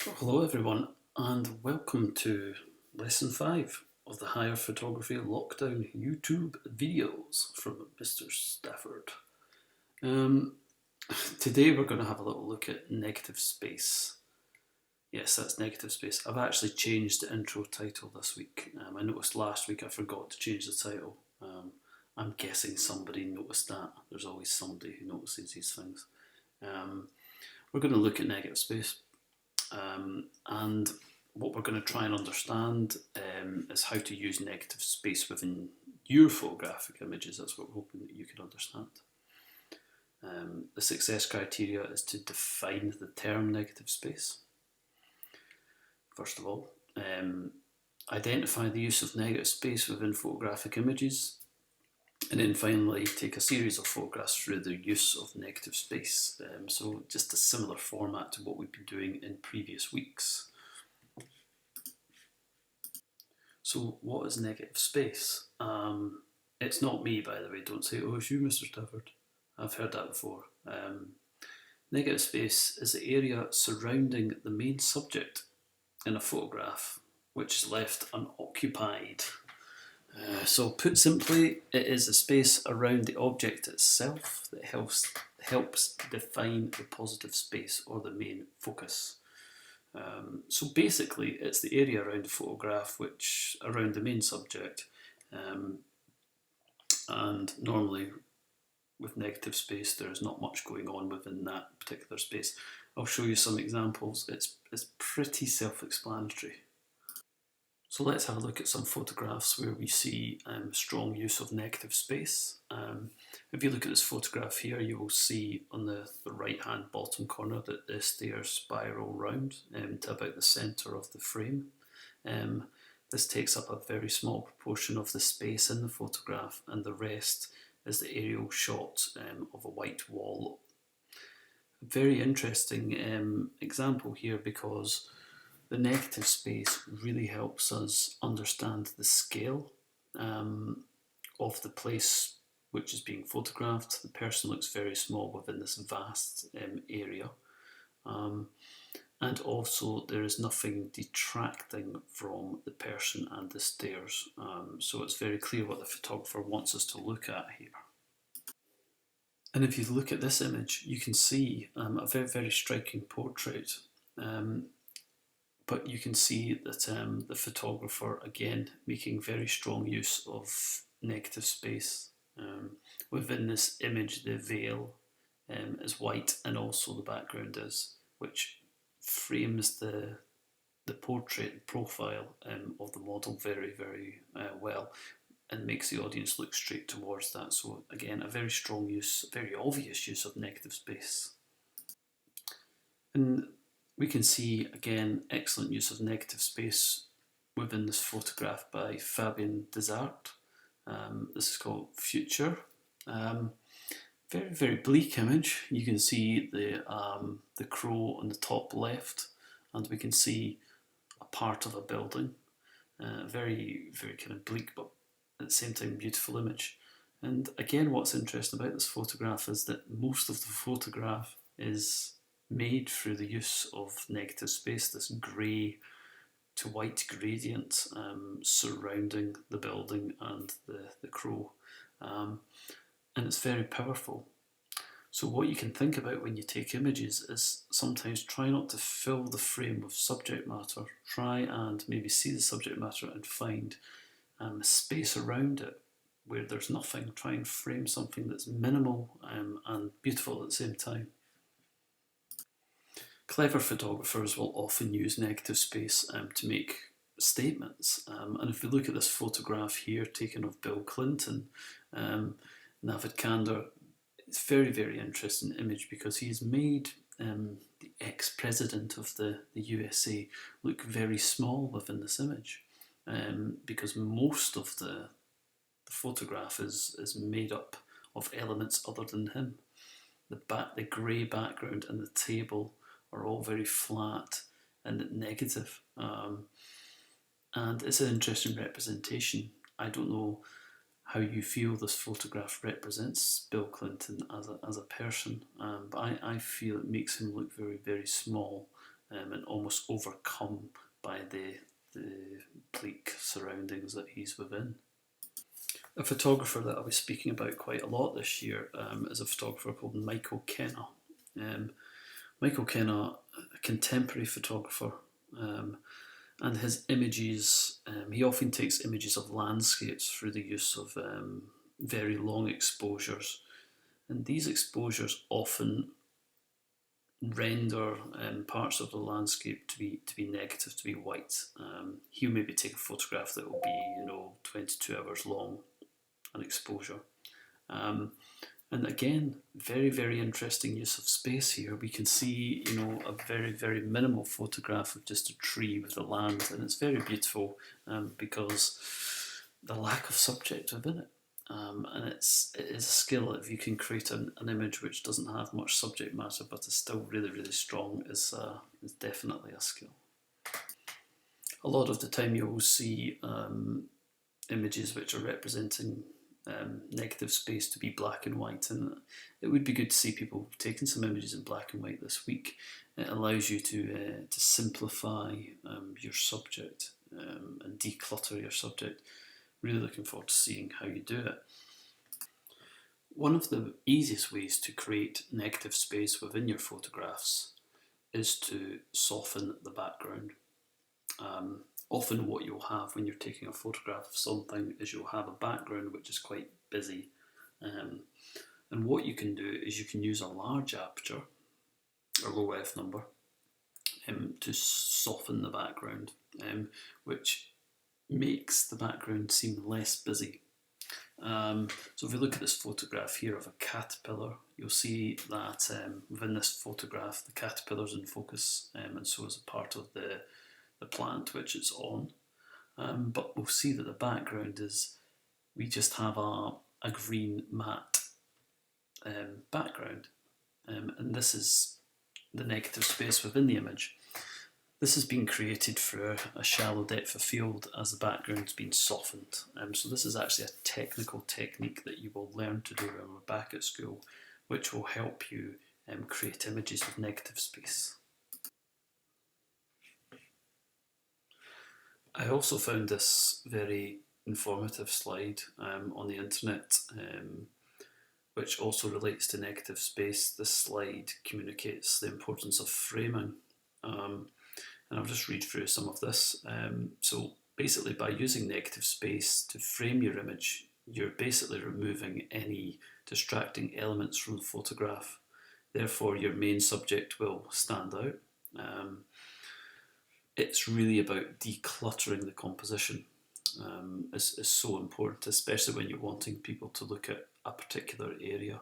Hello everyone and welcome to lesson 5 of the Higher Photography Lockdown YouTube videos from Mr. Stafford. Today we're going to have a little look at negative space. Yes, that's negative space. I've actually changed the intro title this week. I noticed last week I forgot to change the title. I'm guessing somebody noticed that. There's always somebody who notices these things. We're going to look at negative space. And what we're going to try and understand is how to use negative space within your photographic images. That's what we're hoping that you can understand. The success criteria is to define the term negative space. First of all, identify the use of negative space within photographic images, and then finally take a series of photographs through the use of negative space. So just a similar format to what we've been doing in previous weeks. So what is negative space? It's not me, by the way. Don't say, oh, it's you, Mr. Stafford. I've heard that before. Negative space is the area surrounding the main subject in a photograph which is left unoccupied. So put simply, it is the space around the object itself that helps define the positive space or the main focus. So basically, it's the area around the photograph, which around the main subject, and normally with negative space, there's not much going on within that particular space. I'll show you some examples. It's pretty self-explanatory. So let's have a look at some photographs where we see strong use of negative space. If you look at this photograph here, you will see on the right-hand bottom corner that the stairs spiral round to about the centre of the frame. This takes up a very small proportion of the space in the photograph, and the rest is the aerial shot of a white wall. A very interesting example here, because the negative space really helps us understand the scale of the place which is being photographed. The person looks very small within this vast area. And also there is nothing detracting from the person and the stairs. So it's very clear what the photographer wants us to look at here. And if you look at this image, you can see a very, very striking portrait. But you can see that the photographer, again, making very strong use of negative space. Within this image, the veil is white, and also the background is, which frames the portrait profile of the model very, very well, and makes the audience look straight towards that. So again, a very strong use, very obvious use of negative space. And we can see, again, excellent use of negative space within this photograph by Fabien Desart. This is called Future. Very, very bleak image. You can see the crow on the top left, and we can see a part of a building. Very, very kind of bleak, but at the same time beautiful image. And again, what's interesting about this photograph is that most of the photograph is made through the use of negative space, this grey to white gradient surrounding the building and the crow. And it's very powerful. So what you can think about when you take images is sometimes try not to fill the frame with subject matter. Try and maybe see the subject matter and find space around it where there's nothing. Try and frame something that's minimal and beautiful at the same time. Clever photographers will often use negative space to make statements. And if we look at this photograph here taken of Bill Clinton, Navid Kander, it's a very, very interesting image, because he's made the ex-president of the USA look very small within this image, because most of the photograph is made up of elements other than him. The grey background and the table are all very flat and negative. And it's an interesting representation. I don't know how you feel this photograph represents Bill Clinton as a person, but I feel it makes him look very, very small and almost overcome by the bleak surroundings that he's within. A photographer that I'll be speaking about quite a lot this year is a photographer called Michael Kenna. Michael Kenna, a contemporary photographer, and his images, he often takes images of landscapes through the use of very long exposures. And these exposures often render parts of the landscape to be negative, to be white. He'll maybe take a photograph that will be 22 hours long, an exposure. And again, very, very interesting use of space here. We can see, a very, very minimal photograph of just a tree with the land, and it's very beautiful because the lack of subject within it. And it is a skill. If you can create an image which doesn't have much subject matter but is still really, really strong, is definitely a skill. A lot of the time you will see images which are representing negative space to be black and white, and it would be good to see people taking some images in black and white this week. It allows you to simplify your subject and declutter your subject. Really looking forward to seeing how you do it. One of the easiest ways to create negative space within your photographs is to soften the background. Often what you'll have when you're taking a photograph of something is you'll have a background which is quite busy. And what you can do is you can use a large aperture, or low f number, to soften the background, which makes the background seem less busy. So if we look at this photograph here of a caterpillar, you'll see that within this photograph the caterpillar's in focus, and so is a part of the plant which it's on. But we'll see that the background is, we just have a green matte background, and this is the negative space within the image. This has been created through a shallow depth of field as the background's been softened. So this is actually a technical technique that you will learn to do when we're back at school, which will help you create images with negative space. I also found this very informative slide on the internet, which also relates to negative space. This slide communicates the importance of framing. And I'll just read through some of this. So basically, by using negative space to frame your image, you're basically removing any distracting elements from the photograph. Therefore, your main subject will stand out. It's really about decluttering the composition. Is so important, especially when you're wanting people to look at a particular area.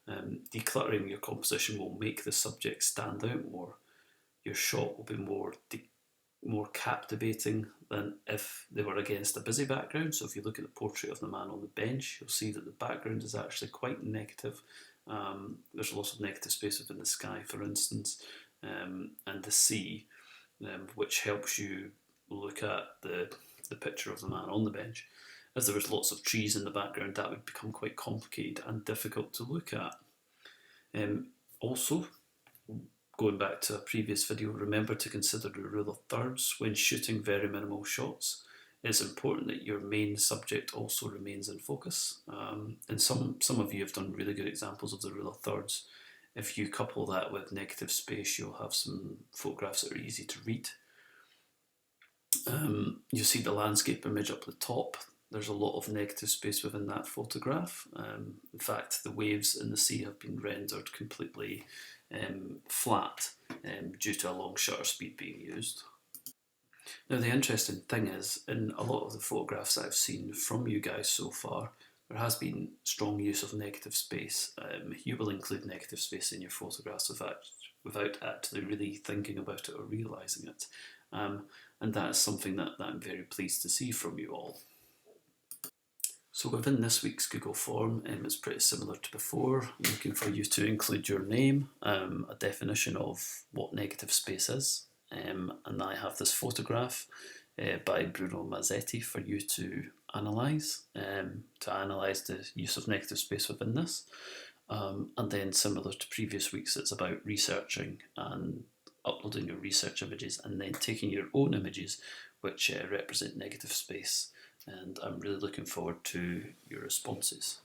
Decluttering your composition will make the subject stand out more. Your shot will be more captivating than if they were against a busy background. So if you look at the portrait of the man on the bench, you'll see that the background is actually quite negative. There's lots of negative space within the sky, for instance, and the sea, which helps you look at the picture of the man on the bench. As there was lots of trees in the background, that would become quite complicated and difficult to look at. Also, going back to a previous video, remember to consider the rule of thirds when shooting very minimal shots. It's important that your main subject also remains in focus. And some of you have done really good examples of the rule of thirds. If you couple that with negative space, you'll have some photographs that are easy to read. You see the landscape image up the top. There's a lot of negative space within that photograph. In fact, the waves in the sea have been rendered completely flat due to a long shutter speed being used. Now the interesting thing is, in a lot of the photographs that I've seen from you guys so far, there has been strong use of negative space. You will include negative space in your photographs without actually really thinking about it or realising it. And that is something that I'm very pleased to see from you all. So within this week's Google form, it's pretty similar to before. I'm looking for you to include your name, a definition of what negative space is, and I have this photograph by Bruno Mazzetti for you to analyse the use of negative space within this. And then similar to previous weeks, it's about researching and uploading your research images, and then taking your own images which represent negative space. And I'm really looking forward to your responses.